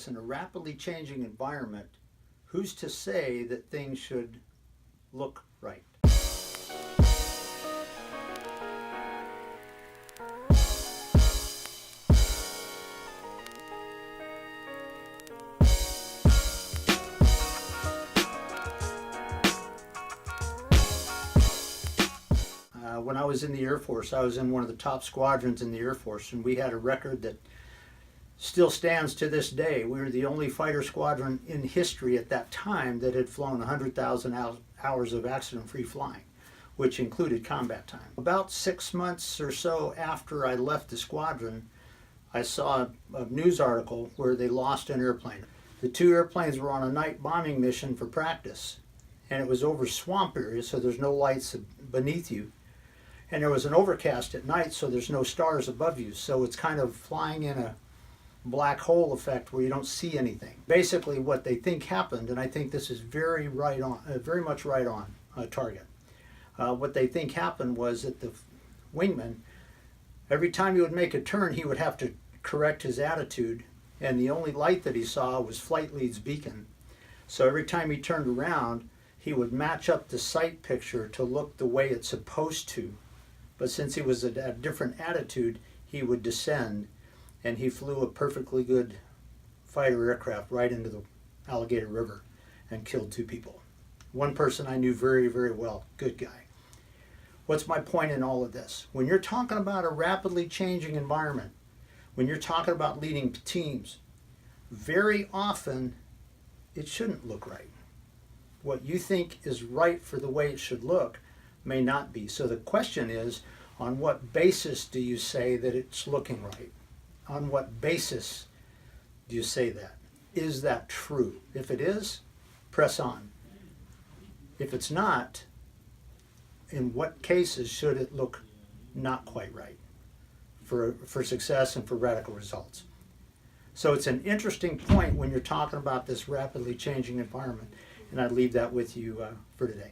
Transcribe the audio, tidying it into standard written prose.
In a rapidly changing environment, who's to say that things should look right? When I was in the Air Force, I was in one of the top squadrons in the Air Force, and we had a record that still stands to this day. We were the only fighter squadron in history at that time that had flown 100,000 hours of accident-free flying, which included combat time. About 6 months or so after I left the squadron, I saw a news article where they lost an airplane. The two airplanes were on a night bombing mission for practice, and it was over swamp area, so there's no lights beneath you. And there was an overcast at night, so there's no stars above you. So it's kind of flying in a black hole effect where you don't see anything. Basically what they think happened, and I think this is very much right on target. What they think happened was that the wingman, every time he would make a turn, he would have to correct his attitude, and the only light that he saw was flight lead's beacon. So every time he turned around, he would match up the sight picture to look the way it's supposed to. But since he was at a different attitude, he would descend, and he flew a perfectly good fighter aircraft right into the Alligator River and killed 2 people. One person I knew very, very well, good guy. What's my point in all of this? When you're talking about a rapidly changing environment, when you're talking about leading teams, very often it shouldn't look right. What you think is right for the way it should look may not be. So the question is, on what basis do you say that it's looking right? On what basis do you say that? Is that true? If it is, press on. If it's not, in what cases should it look not quite right for success and for radical results? So it's an interesting point when you're talking about this rapidly changing environment, and I'd leave that with you for today.